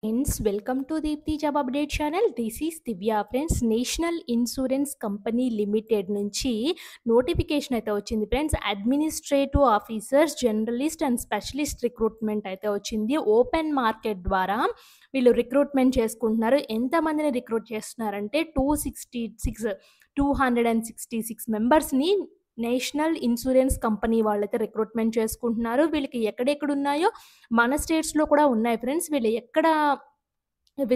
Friends welcome to Deepthi job update channel. This is Divya. Friends, national insurance company limited నుంచి notification అయితే వచ్చింది friends. Administrative officers, journalist and specialist recruitment అయితే వచ్చింది. Open market ద్వారా వీళ్ళు recruitment చేసుకుంటున్నారు. ఎంతమందిని రిక్రూట్ చేస్తున్నారంటే 266 మెంబర్స్ని నేషనల్ ఇన్సూరెన్స్ కంపెనీ వాళ్ళైతే రిక్రూట్మెంట్ చేసుకుంటున్నారు. వీళ్ళకి ఎక్కడెక్కడున్నాయో మన స్టేట్స్‌లో కూడా ఉన్నాయి ఫ్రెండ్స్. వీళ్ళు ఎక్కడ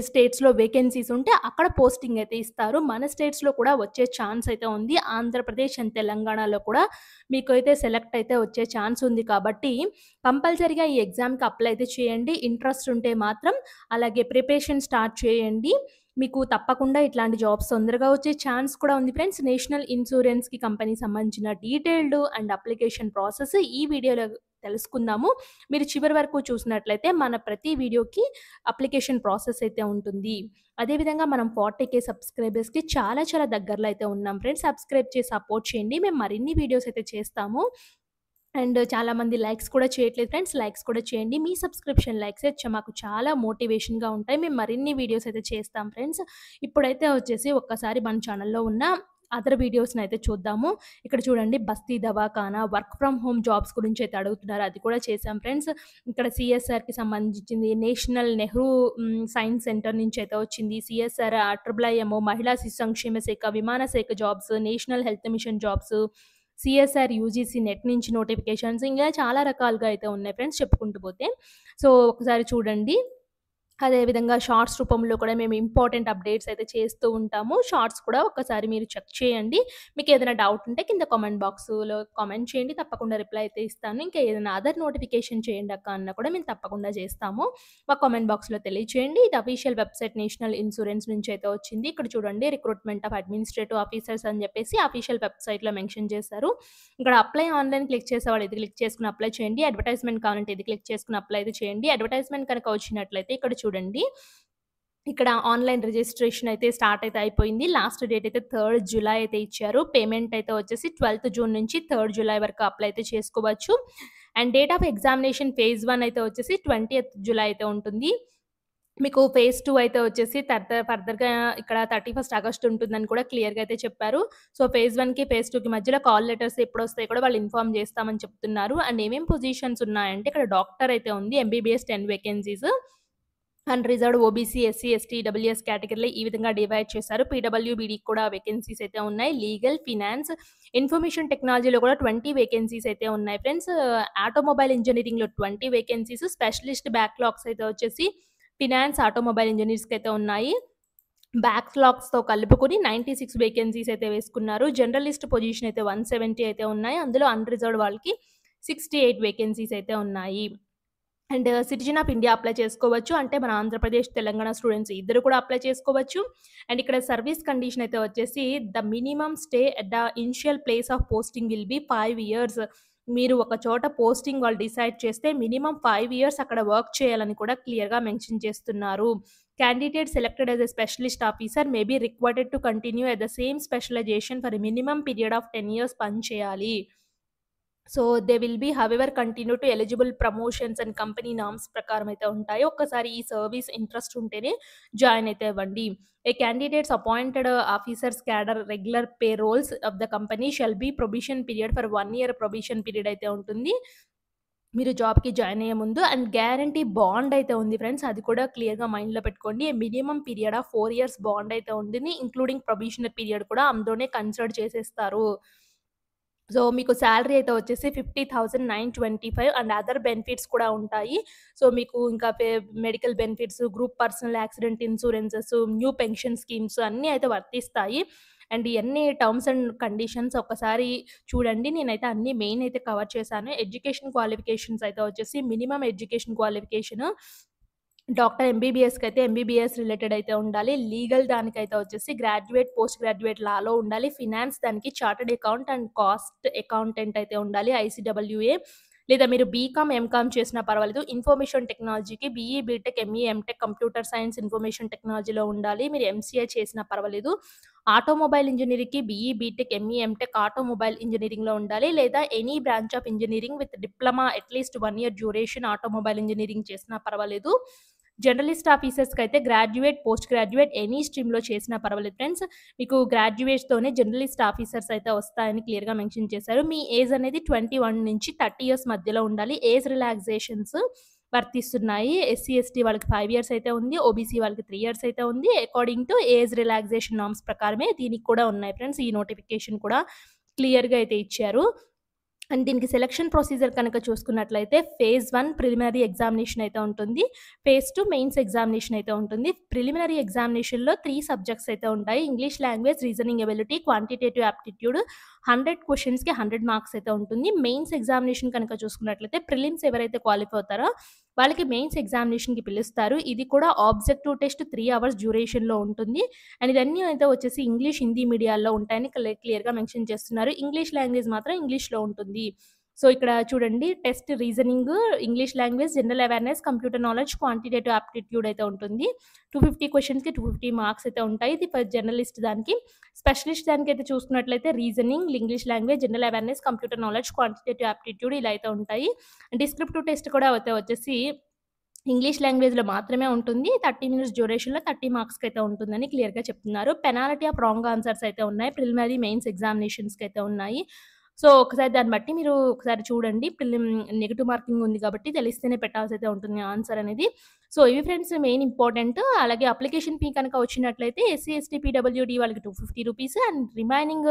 స్టేట్స్‌లో వేకెన్సీస్ ఉంటే అక్కడ పోస్టింగ్ అయితే ఇస్తారు. మన స్టేట్స్‌లో కూడా వచ్చే ఛాన్స్ అయితే ఉంది. ఆంధ్రప్రదేశ్ అండ్ తెలంగాణలో కూడా మీకైతే సెలెక్ట్ అయితే వచ్చే ఛాన్స్ ఉంది. కాబట్టి కంపల్సరీగా ఈ ఎగ్జామ్‌కి అప్లై అయితే చేయండి. ఇంట్రెస్ట్ ఉంటే మాత్రం అలాగే ప్రిపరేషన్ స్టార్ట్ చేయండి. మీకు తప్పకుండా ఇట్లాంటి జాబ్స్ తొందరగా వచ్చే ఛాన్స్ కూడా ఉంది ఫ్రెండ్స్. నేషనల్ ఇన్సూరెన్స్‌కి కంపెనీకి సంబంధించిన డీటెయిల్డ్ అండ్ అప్లికేషన్ ప్రాసెస్ ఈ వీడియోలో తెలుసుకుందాము. మీరు చివరి వరకు చూసినట్లయితే మన ప్రతి వీడియోకి అప్లికేషన్ ప్రాసెస్ అయితే ఉంటుంది. అదేవిధంగా మనం 40,000 సబ్స్క్రైబర్స్‌కి చాలా చాలా దగ్గరలో అయితే ఉన్నాం ఫ్రెండ్స్. సబ్స్క్రైబ్ చేసి సపోర్ట్ చేయండి. మేము మరిన్ని వీడియోస్ అయితే చేస్తాము. అండ్ చాలామంది లైక్స్ కూడా చేయట్లేదు ఫ్రెండ్స్. లైక్స్ కూడా చేయండి. మీ సబ్స్క్రిప్షన్ లైక్సే మాకు చాలా మోటివేషన్‌గా ఉంటాయి. మేము మరిన్ని వీడియోస్ అయితే చేస్తాం ఫ్రెండ్స్. ఇప్పుడైతే వచ్చేసి ఒక్కసారి మన ఛానల్‌లో ఉన్న అదర్ వీడియోస్‌నైతే చూద్దాము. ఇక్కడ చూడండి, బస్తీ దవాఖానా, వర్క్ ఫ్రమ్ హోమ్ జాబ్స్ గురించి అయితే అడుగుతున్నారు. అది కూడా చేశాం ఫ్రెండ్స్. ఇక్కడ సీఎస్ఆర్‌కి సంబంధించింది నేషనల్ నెహ్రూ సైన్స్ సెంటర్ నుంచి అయితే వచ్చింది. సీఎస్ఆర్, ట్రిపుల్ ఐఎం, మహిళా శిశు సంక్షేమ శాఖ, విమాన శాఖ jobs, national health machine jobs, CSR UGC net నుంచి నోటిఫికేషన్స్, ఇంకా చాలా రకాలుగా అయితే ఉన్నాయి ఫ్రెండ్స్ చెప్పుకుంటూ పోతే. సో, ఒకసారి చూడండి. అదేవిధంగా షార్ట్స్ రూపంలో కూడా మేము ఇంపార్టెంట్ అప్డేట్స్ అయితే చేస్తూ ఉంటాము. షార్ట్స్ కూడా ఒక్కసారి మీరు చెక్ చేయండి. మీకేదైనా డౌట్ ఉంటే కింద కామెంట్ బాక్స్‌లో కామెంట్ చేయండి. తప్పకుండా రిప్లై అయితే ఇస్తాను. ఇంకా ఏదైనా అదర్ నోటిఫికేషన్ చేయండి అక్క అన్నా కూడా మేము తప్పకుండా చేస్తాము. మా కామెంట్ బాక్స్‌లో తెలియచేయండి. ఇది అఫీషియల్ వెబ్‌సైట్ నేషనల్ ఇన్సూరెన్స్ నుంచి అయితే వచ్చింది. ఇక్కడ చూడండి, రిక్రూట్మెంట్ ఆఫ్ అడ్మినిస్ట్రేటివ్ ఆఫీసర్స్ అని చెప్పేసి అఫీషియల్ వెబ్‌సైట్‌లో మెన్షన్ చేశారు. ఇక్కడ అప్లై ఆన్‌లైన్ క్లిక్ చేసేవాళ్ళు ఇది క్లిక్ చేసుకొని అప్లై చేయండి. అడ్వర్టైజ్‌మెంట్ కావాలంటే ఇది క్లిక్ చేసుకొని అప్లై అయితే చేయండి. అడ్వర్టైజ్‌మెంట్ కనుక వచ్చినట్లయితే ఇక్కడ చూడండి. ఇక్కడ ఆన్‌లైన్ రిజిస్ట్రేషన్ అయితే స్టార్ట్ అయితే అయిపోయింది. లాస్ట్ డేట్ అయితే 3 జులై అయితే ఇచ్చారు. పేమెంట్ అయితే వచ్చేసి 12 జూన్ నుంచి 3 జులై వరకు అప్లై అయితే చేసుకోవచ్చు. And date of examination phase 1 అయితే వచ్చేసి 20థ్ జులై అయితే ఉంటుంది. మీకు ఫేజ్ 2 అయితే వచ్చేసి ఫర్దర్‌గా ఇక్కడ 31 ఆగస్ట్ ఉంటుందని కూడా క్లియర్‌గా అయితే చెప్పారు. సో, ఫేజ్ 1కి, ఫేజ్ 2కి మధ్యలో కాల్ లెటర్స్ ఎప్పుడొస్తాయో కూడా వాళ్ళు ఇన్ఫార్మ్ చేస్తామని చెప్తున్నారు. అండ్ ఏమేం పొజిషన్స్ ఉన్నాయంటే ఇక్కడ డాక్టర్ అయితే ఉంది. MBBS 10 vacancies. Unreserved OBC, SC, ST, EWS కేటగిరీలో ఈ విధంగా డివైడ్ చేశారు. పీడబ్ల్యూబీడీకి కూడా వేకెన్సీస్ అయితే ఉన్నాయి. లీగల్, ఫినాన్స్, ఇన్ఫర్మేషన్ టెక్నాలజీలో కూడా 20 వేకెన్సీస్ అయితే ఉన్నాయి ఫ్రెండ్స్. ఆటోమొబైల్ ఇంజినీరింగ్‌లో 20 వేకెన్సీస్, స్పెషలిస్ట్ బ్యాక్‌లాగ్స్ అయితే వచ్చేసి ఫినాన్స్, ఆటోమొబైల్ ఇంజినీర్స్‌కి అయితే ఉన్నాయి. బ్యాక్‌లాగ్స్‌తో కలుపుకొని 96 వేకెన్సీస్ అయితే వేసుకున్నారు. జర్నలిస్ట్ పొజిషన్ అయితే 170 అయితే ఉన్నాయి. అందులో అన్‌రిజర్వ్డ్ వాళ్ళకి 68 వేకెన్సీస్ అయితే ఉన్నాయి. And citizen of India apply చేసుకోవచ్చు. అంటే మన ఆంధ్రప్రదేశ్, తెలంగాణ స్టూడెంట్స్ ఇద్దరు కూడా అప్లై చేసుకోవచ్చు. అండ్ ఇక్కడ సర్వీస్ కండిషన్ అయితే వచ్చేసి the minimum stay at the initial place of posting will be 5 years. మీరు ఒక చోట పోస్టింగ్ వాళ్ళు డిసైడ్ చేస్తే మినిమమ్ 5 ఇయర్స్ అక్కడ వర్క్ చేయాలని కూడా క్లియర్‌గా మెన్షన్ చేస్తున్నారు. Candidate selected as a specialist officer may be required to continue at the same specialization for a minimum period of 10 years పని చేయాలి. So, they will be however continue to eligible promotions and company norms ప్రకారం అయితే ఉంటాయి. ఒక్కసారి ఈ service interest ఉంటేనే join అయితే అవ్వండి. A candidates appointed officers cadre regular pay rolls of the company shall be probation period for 1 year probation period అయితే ఉంటుంది. మీరు జాబ్‌కి జాయిన్ అయ్యే ముందు. అండ్ గ్యారంటీ బాండ్ అయితే ఉంది ఫ్రెండ్స్. అది కూడా క్లియర్‌గా మైండ్‌లో పెట్టుకోండి. Minimum period of 4 years bond అయితే ఉంటుంది. ఇంక్లూడింగ్ ప్రొబేషనరీ పీరియడ్ కూడా అందులోనే కన్సిడర్ చేసేస్తారు. సో, మీకు సాలరీ అయితే వచ్చేసి 50,925 అండ్ అదర్ బెనిఫిట్స్ కూడా ఉంటాయి. సో, మీకు ఇంకా medical benefits, group personal accident insurances, new pension schemes అన్నీ అయితే వర్తిస్తాయి. అండ్ ఇయన్నీ టర్మ్స్ అండ్ కండిషన్స్ ఒక్కసారి చూడండి. నేనైతే అన్నీ మెయిన్ అయితే కవర్ చేశాను. ఎడ్యుకేషన్ క్వాలిఫికేషన్స్ అయితే వచ్చేసి మినిమమ్ ఎడ్యుకేషన్ క్వాలిఫికేషన్ డాక్టర్ ఎంబీబీఎస్‌కైతే ఎంబీబీఎస్ రిలేటెడ్ అయితే ఉండాలి. లీగల్ దానికైతే వచ్చేసి గ్రాడ్యుయేట్, పోస్ట్ గ్రాడ్యుయేట్ లాలో ఉండాలి. ఫినాన్స్ దానికి chartered account and cost accountant అయితే ఉండాలి. ఐసీడబ్ల్యూఏ లేదా మీరు బీకామ్, ఎంకామ్ చేసినా పర్వాలేదు. ఇన్ఫర్మేషన్ టెక్నాలజీకి BE, BTech, ME, MTech computer science, information టెక్నాలజీలో ఉండాలి. మీరు ఎంసీఏ చేసినా పర్వాలేదు. ఆటోమొబైల్ ఇంజినీరింగ్‌కి BE, BTech, ME, MTech automobile ఇంజినీరింగ్‌లో ఉండాలి. లేదా any branch of engineering with diploma at least 1 year duration automobile engineering చేసినా పర్వాలేదు. జర్నలిస్ట్ ఆఫీసర్స్‌కైతే గ్రాడ్యుయేట్, పోస్ట్ గ్రాడ్యుయేట్ ఎనీ స్ట్రీమ్‌లో చేసినా పర్వాలేదు ఫ్రెండ్స్. మీకు గ్రాడ్యుయేట్‌తోనే జర్నలిస్ట్ ఆఫీసర్స్ అయితే వస్తాయని క్లియర్‌గా మెన్షన్ చేశారు. మీ ఏజ్ అనేది 21 నుంచి 30 ఇయర్స్ మధ్యలో ఉండాలి. ఏజ్ రిలాక్సేషన్స్ వర్తిస్తున్నాయి. ఎస్సీ, ఎస్టీ వాళ్ళకి 5 ఇయర్స్ అయితే ఉంది. ఓబీసీ వాళ్ళకి 3 ఇయర్స్ అయితే ఉంది. According to age relaxation norms ప్రకారమే దీనికి కూడా ఉన్నాయి ఫ్రెండ్స్. ఈ నోటిఫికేషన్ కూడా క్లియర్‌గా అయితే ఇచ్చారు. అండ్ దీనికి సెలక్షన్ ప్రొసీజర్ కనుక చూసుకున్నట్లయితే ఫేజ్ 1 ప్రిలిమినరీ ఎగ్జామినేషన్ అయితే ఉంటుంది. ఫేజ్ 2 మెయిన్స్ ఎగ్జామినేషన్ అయితే ఉంటుంది. ప్రిలిమినరీ ఎగ్జామినేషన్‌లో 3 సబ్జెక్ట్స్ అయితే ఉంటాయి. English language, reasoning ability, quantitative aptitude 100 క్వెషన్స్‌కి 100 marks అయితే ఉంటుంది. మెయిన్స్ ఎగ్జామినేషన్ కనుక చూసుకున్నట్లయితే ప్రిలిమ్స్ ఎవరైతే క్వాలిఫై అవుతారో వాళ్ళకి మెయిన్స్ ఎగ్జామినేషన్‌కి పిలుస్తారు. ఇది కూడా ఆబ్జెక్టివ్ టెస్ట్ 3 అవర్స్ డ్యూరేషన్‌లో ఉంటుంది. అండ్ ఇవన్నీ అయితే వచ్చేసి ఇంగ్లీష్, హిందీ మీడియాల్లో ఉంటాయని క్లియర్‌గా మెన్షన్ చేస్తున్నారు. ఇంగ్లీష్ లాంగ్వేజ్ మాత్రం ఇంగ్లీష్‌లో ఉంటుంది. సో, ఇక్కడ చూడండి test reasoning, English language, general awareness, computer knowledge, quantitative aptitude అయితే ఉంటుంది. 250 క్వెషన్స్‌కి 250 మార్క్స్ అయితే ఉంటాయి. ఇది ఫర్ జర్నలిస్ట్ దానికి. స్పెషలిస్ట్ దానికైతే చూసుకున్నట్లయితే reasoning, English language, general awareness, computer knowledge, quantitative aptitude ఇలా అయితే ఉంటాయి. డిస్క్రిప్టివ్ టెస్ట్ కూడా అయితే వచ్చేసి ఇంగ్లీష్ లాంగ్వేజ్‌లో మాత్రమే ఉంటుంది. 30 మినిట్స్ డ్యూరేషన్‌లో 30 మార్క్స్‌కైతే ఉంటుందని క్లియర్‌గా చెప్తున్నారు. పెనాల్టీ ఆఫ్ రాంగ్ ఆన్సర్స్ అయితే ఉన్నాయి. ప్రిలిమినరీ, మెయిన్స్ ఎగ్జామినేషన్స్‌కైతే ఉన్నాయి. సో, ఒకసారి దాన్ని బట్టి మీరు ఒకసారి చూడండి. నెగెటివ్ మార్కింగ్ ఉంది కాబట్టి తెలిస్తేనే పెట్టాల్సయితే ఉంటుంది ఆన్సర్ అనేది. సో, ఇవి ఫ్రెండ్స్ మెయిన్ ఇంపార్టెంట్. అలాగే అప్లికేషన్ ఫీ కనుక వచ్చినట్లయితే ఎస్సీ, ఎస్టీ, పీడబ్ల్యూడీ వాళ్ళకి రూ. 250 అండ్ రిమైనింగ్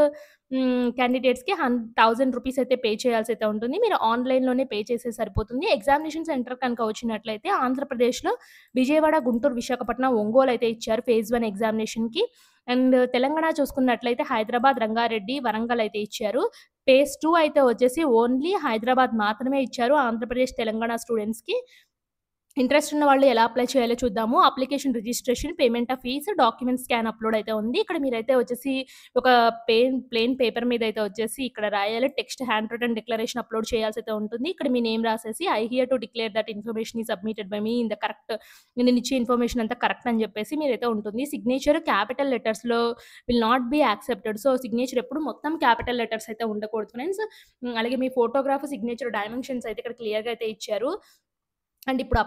క్యాండిడేట్స్‌కి 1000 రూపీస్ అయితే పే చేయాల్సయితే ఉంటుంది. మీరు ఆన్‌లైన్‌లోనే పే చేస్తే సరిపోతుంది. ఎగ్జామినేషన్ సెంటర్ కనుక వచ్చినట్లయితే ఆంధ్రప్రదేశ్‌లో విజయవాడ, గుంటూరు, విశాఖపట్నం, ఒంగోలు అయితే ఇచ్చారు ఫేజ్ 1 ఎగ్జామినేషన్‌కి. అండ్ తెలంగాణ చూసుకున్నట్లయితే హైదరాబాద్, రంగారెడ్డి, వరంగల్ అయితే ఇచ్చారు. ఫేజ్ 2 అయితే వచ్చేసి ఓన్లీ హైదరాబాద్ మాత్రమే ఇచ్చారు ఆంధ్రప్రదేశ్, తెలంగాణ స్టూడెంట్స్‌కి. ఇంట్రెస్ట్ ఉన్న వాళ్ళు ఎలా అప్లై చేయాలో చూద్దాము. Application registration, payment of fees, document scan upload అయితే ఉంది. ఇక్కడ మీరైతే వచ్చేసి ఒక ప్లెయిన్ పేపర్ మీద అయితే వచ్చేసి ఇక్కడ రాయాలి. Text hand written declaration upload చేయాల్సయితే ఉంటుంది. ఇక్కడ మీ నేమ్ రాసేసి I here to declare that information is submitted by me in the correct, నేనిచ్చే ఇన్ఫర్మేషన్ అంతా కరెక్ట్ అని చెప్పేసి మీరైతే ఉంటుంది. సిగ్నేచర్ క్యాపిటల్ లెటర్స్‌లో will not be accepted. So, signature ఎప్పుడు మొత్తం క్యాపిటల్ లెటర్స్ అయితే ఉండకూడదు ఫ్రెండ్స్. అలాగే మీ ఫోటోగ్రాఫ్, సిగ్నేచర్ డైమెన్షన్స్ అయితే ఇక్కడ క్లియర్‌గా అయితే ఇచ్చారు. అండ్ ఇప్పుడు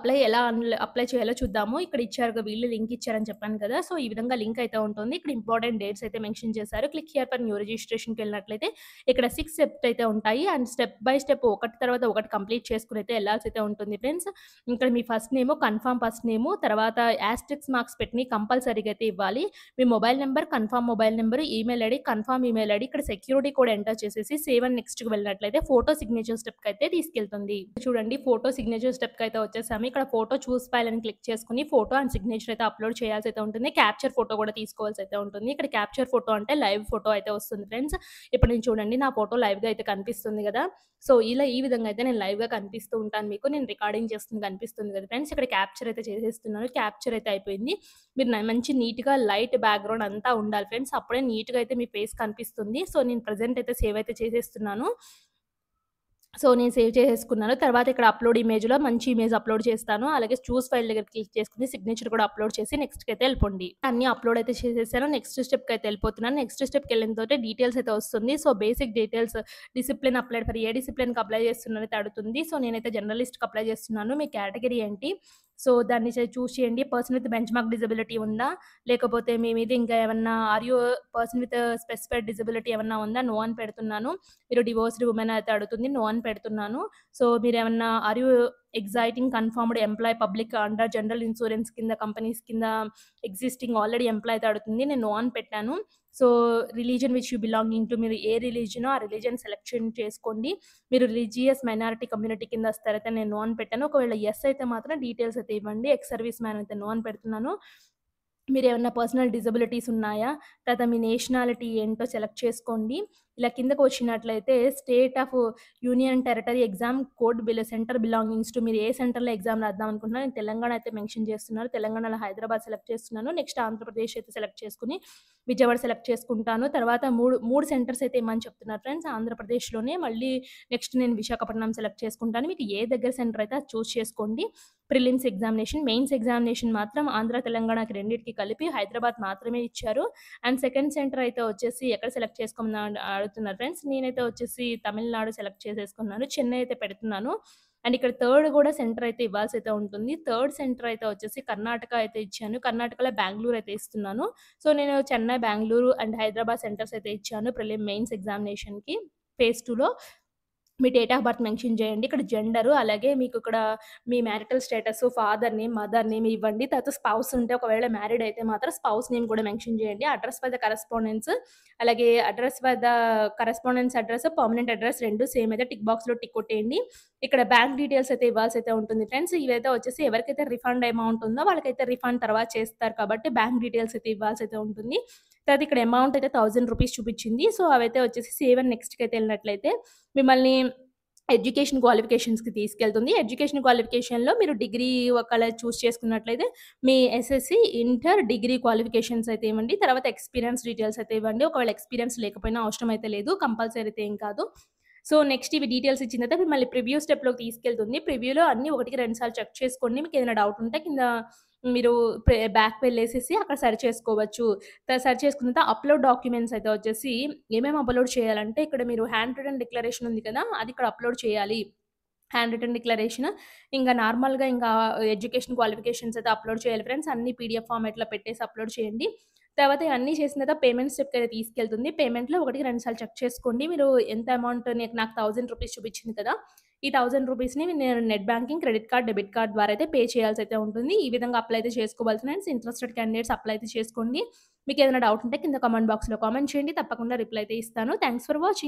అప్లై చేయాలో చూద్దాము. ఇక్కడ ఇచ్చారుగా వీళ్ళు లింక్ ఇచ్చారని చెప్పాను కదా! సో, ఈ విధంగా లింక్ అయితే ఉంటుంది. ఇక్కడ ఇంపార్టెంట్ డేట్స్ అయితే మెన్షన్ చేశారు. క్లిక్ హియర్ ఫర్ న్యూ రిజిస్ట్రేషన్‌కెళ్ళినట్లయితే ఇక్కడ 6 స్టెప్స్ అయితే ఉంటాయి. అండ్ స్టెప్ బై స్టెప్ ఒకటి తర్వాత ఒకటి కంప్లీట్ చేసుకొని అయితే ఎళ్ళాల్సయితే ఉంటుంది ఫ్రెండ్స్. ఇక్కడ మీ first name, confirm first name, తర్వాత యాస్టెరిస్క్ మార్క్స్ పెట్టినయి కంపల్సరీగా అయితే ఇవ్వాలి. మీ mobile number, confirm mobile number, email ID, confirm email ID, ఇక్కడ సెక్యూరిటీ కోడ్ ఎంటర్ చేసేసి సేవ్ అండ్ నెక్స్ట్‌కి వెళ్ళినట్లయితే ఫోటో సిగ్నేచర్ స్టెప్‌కయితే తీసుకెళ్తుంది. చూడండి ఫోటో సిగ్నేచర్ స్టెప్‌కయితే వచ్చేసాము. ఇక్కడ ఫోటో చూస్ ఫైల్ అని క్లిక్ చేసుకొని ఫోటో అండ్ సిగ్నేచర్ అయితే అప్‌లోడ్ చేయాల్సయితే ఉంటుంది. క్యాప్చర్ ఫోటో కూడా తీసుకోవాల్సయితే ఉంటుంది. ఇక్కడ క్యాప్చర్ ఫోటో అంటే లైవ్ ఫోటో అయితే వస్తుంది ఫ్రెండ్స్. ఇప్పుడు నేను చూడండి నా ఫోటో లైవ్‌గా అయితే కనిపిస్తుంది గదా! సో, ఈ విధంగా అయితే నేను లైవ్‌గా కనిపిస్తూ ఉంటాను మీకు. నేను రికార్డింగ్ చేస్తుంది కనిపిస్తుంది కదా ఫ్రెండ్స్. ఇక్కడ క్యాప్చర్ అయితే చేసేస్తున్నాను. క్యాప్చర్ అయితే అయిపోయింది. మీరు మంచి నీట్‌గా లైట్ బ్యాక్‌గ్రౌండ్ అంతా ఉండాలి ఫ్రెండ్స్. అప్పుడే నీట్‌గా అయితే మీ ఫేస్ కనిపిస్తుంది. సో, నేను ప్రెజెంట్ అయితే సేవ్ అయితే చేసేస్తున్నాను. సో, నేను సేవ్ చేసేసుకున్నాను. తర్వాత ఇక్కడ అప్‌లోడ్ ఇమేజ్‌లో మంచి ఇమేజ్ అప్‌లోడ్ చేస్తాను. అలాగే చూస్ ఫైల్ దగ్గర క్లిక్ చేసుకొని సిగ్నేచర్ కూడా అప్‌లోడ్ చేసి నెక్స్ట్‌కైతే ఎళ్ళిపోండి. అన్నీ అప్‌లోడ్ అయితే చేసేసాను. నెక్స్ట్ స్టెప్‌కైతే ఎళ్ళిపోతున్నాను. నెక్స్ట్ స్టెప్‌కెళ్ళిన తోటే డీటెయిల్స్ అయితే వస్తుంది. So, basic details discipline applied for ఏ డిసిప్లిన్‌కి అప్లై చేస్తున్నారైతే అడుగుతుంది. సో, నేనైతే జర్నలిస్ట్‌కి అప్లై చేస్తున్నాను. మీ కేటగరీ ఏంటి? సో, దాన్ని చూజ్ చేయండి. Person with benchmark disability ఉందా? లేకపోతే మీ మీద ఇంకా ఏమన్నా are you person with specified disability ఏమన్నా ఉందా? నో అని పెడుతున్నాను. మీరు డివోర్స్డ్ వుమెన్ అయితే అడుగుతుంది. నో అని పెడుతున్నాను. సో, మీరేమన్నా are you exciting confirmed employee public under general insurance కింద కంపెనీస్ కింద ఎగ్జిస్టింగ్ ఆల్రెడీ ఎంప్లాయ్ అయితే అడుగుతుంది. నేను నో అని పెట్టాను. So, religion which you belonging to మీరు ఏ రిలీజియనో ఆ రిలీజియన్ సెలక్షన్ చేసుకోండి. మీరు రిలీజియస్ మైనారిటీ కమ్యూనిటీ కింద వస్తారైతే నేను నో అని పెట్టాను. ఒకవేళ యెస్ అయితే మాత్రం డీటెయిల్స్ అయితే ఇవ్వండి. ఎక్స్ సర్వీస్ మ్యాన్ అయితే నో అని పెడుతున్నాను. మీరేమన్నా పర్సనల్ డిజబిలిటీస్ ఉన్నాయా? తర్వాత మీ నేషనాలిటీ ఏంటో సెలెక్ట్ చేసుకోండి. ఇలా కిందకు వచ్చినట్లయితే state of union territory exam code centre belongings to మీరు ఏ సెంటర్‌లో ఎగ్జామ్ రాద్దాం అనుకుంటున్నారో నేను తెలంగాణ అయితే మెన్షన్ చేస్తున్నారు. తెలంగాణలో హైదరాబాద్ సెలెక్ట్ చేస్తున్నాను. నెక్స్ట్ ఆంధ్రప్రదేశ్ అయితే సెలెక్ట్ చేసుకొని విజయవాడ సెలెక్ట్ చేసుకుంటాను. తర్వాత 3 సెంటర్స్ అయితే ఇమ్మని చెప్తున్నారు ఫ్రెండ్స్ ఆంధ్రప్రదేశ్‌లోనే. మళ్ళీ నెక్స్ట్ నేను విశాఖపట్నం సెలెక్ట్ చేసుకుంటాను. మీకు ఏ దగ్గర సెంటర్ అయితే అది చూజ్ చేసుకోండి. ప్రిలిమ్స్ ఎగ్జామినేషన్, మెయిన్స్ ఎగ్జామినేషన్ మాత్రం ఆంధ్ర, తెలంగాణకి రెండిటికి కలిపి హైదరాబాద్ మాత్రమే ఇచ్చారు. అండ్ సెకండ్ సెంటర్ అయితే వచ్చేసి ఎక్కడ సెలెక్ట్ చేసుకోమని అడుగుతున్నారు ఫ్రెండ్స్. నేనైతే వచ్చేసి తమిళనాడు సెలెక్ట్ చేసేసుకున్నాను. చెన్నై అయితే పెడుతున్నాను. అండ్ ఇక్కడ థర్డ్ గూడా సెంటర్ అయితే ఇవ్వాల్సయితే ఉంటుంది. థర్డ్ సెంటర్ అయితే వచ్చేసి కర్ణాటక అయితే ఇచ్చాను. కర్ణాటకలో బెంగుళూరు అయితే ఇస్తున్నాను. సో, నేను చెన్నై, బెంగుళూరు అండ్ హైదరాబాద్ సెంటర్స్ అయితే ఇచ్చాను మెయిన్స్ ఎగ్జామినేషన్‌కి ఫేజ్ 2లో. మీ డేట్ ఆఫ్ బర్త్ మెన్షన్ చేయండి. ఇక్కడ జెండరు, అలాగే మీకు ఇక్కడ మీ marital status, father name, mother name ఇవ్వండి. తర్వాత స్పౌస్ ఉంటే ఒకవేళ మ్యారీడ్ అయితే మాత్రం స్పౌస్ నేమ్ కూడా మెన్షన్ చేయండి. అడ్రెస్ ఫర్ ద కరెస్పాండెన్స్, అలాగే address for the correspondence address, permanent address 2 same అయితే టిక్ బాక్స్‌లో టిక్ కొట్టేయండి. ఇక్కడ బ్యాంక్ డీటెయిల్స్ అయితే ఇవ్వాల్సయితే ఉంటుంది ఫ్రెండ్స్. ఇవైతే వచ్చేసి ఎవరికైతే రిఫండ్ అమౌంట్ ఉందో వాళ్ళకైతే రిఫండ్ తర్వాత చేస్తారు కాబట్టి బ్యాంక్ డీటెయిల్స్ అయితే ఇవ్వాల్సయితే ఉంటుంది. తర్వాత ఇక్కడ అమౌంట్ అయితే రూ. 1000 చూపిచ్చింది. సో, అవైతే వచ్చేసి సేవ్ అండ్ నెక్స్ట్‌కైతే ఎళ్ళినట్లయితే మిమ్మల్ని ఎడ్యుకేషన్ క్వాలిఫికేషన్స్‌కి తీసుకెళ్తుంది. ఎడ్యుకేషన్ క్వాలిఫికేషన్‌లో మీరు డిగ్రీ ఒకవేళ చూజ్ చేసుకున్నట్లయితే మీ ఎస్ఎస్‌సి, ఇంటర్, డిగ్రీ క్వాలిఫికేషన్స్ అయితే ఇవ్వండి. తర్వాత ఎక్స్‌పీరియన్స్ డీటెయిల్స్ అయితే ఇవ్వండి. ఒకవేళ ఎక్స్‌పీరియన్స్ లేకపోయినా అవసరం అయితే లేదు. కంపల్సరీ అయితే ఏం కాదు. సో, నెక్స్ట్ ఇవి డీటెయిల్స్ ఇచ్చిన తర్వాత మిమ్మల్ని ప్రివ్యూ స్టెప్‌లోకి తీసుకెళ్తుంది. ప్రివ్యూలో అన్నీ ఒకటికి 2 సార్లు చెక్ చేసుకోండి. మీకేదైనా డౌట్ ఉంటే కింద మీరు బ్యాక్ వెళ్ళేసేసి అక్కడ సరి చేసుకోవచ్చు. సర్చ్ చేసుకున్న తర్వాత అప్‌లోడ్ డాక్యుమెంట్స్ అయితే వచ్చేసి ఏమేమి అప్‌లోడ్ చేయాలంటే ఇక్కడ మీరు హ్యాండ్ రిటెన్ డిక్లరేషన్ ఉంది కదా! అది ఇక్కడ అప్‌లోడ్ చేయాలి. హ్యాండ్ రిటెన్ డిక్లరేషన్ ఇంకా నార్మల్‌గా ఇంకా ఎడ్యుకేషన్ క్వాలిఫికేషన్స్ అయితే అప్‌లోడ్ చేయాలి ఫ్రెండ్స్. అన్నీ పీడీఎఫ్ ఫార్మాట్‌లో పెట్టేసి అప్‌లోడ్ చేయండి. తర్వాత ఇవన్నీ చేసిన తర్వాత పేమెంట్ స్టెప్‌కైతే తీసుకెళ్తుంది. పేమెంట్‌లో ఒకటికి 2 సార్లు చెక్ చేసుకోండి. మీరు ఎంత అమౌంట్ నాకు రూ. 1000 చూపించింది కదా! ఈ రూ. 1000ని నేను net banking, credit card, debit card ద్వారా అయితే పే చేయాల్సయితే ఉంటుంది. ఈ విధంగా అప్లై అయితే చేసుకోవాలి ఫ్రెండ్స్. ఇంట్రెస్టెడ్ క్యాండిడేట్స్ అప్లై అయితే చేసుకోండి. మీకేదైనా డౌట్ ఉంటే కింద కామెంట్ బాక్స్‌లో కామెంట్ చేయండి. తప్పకుండా రిప్లై అయితే ఇస్తాను. Thanks for watching.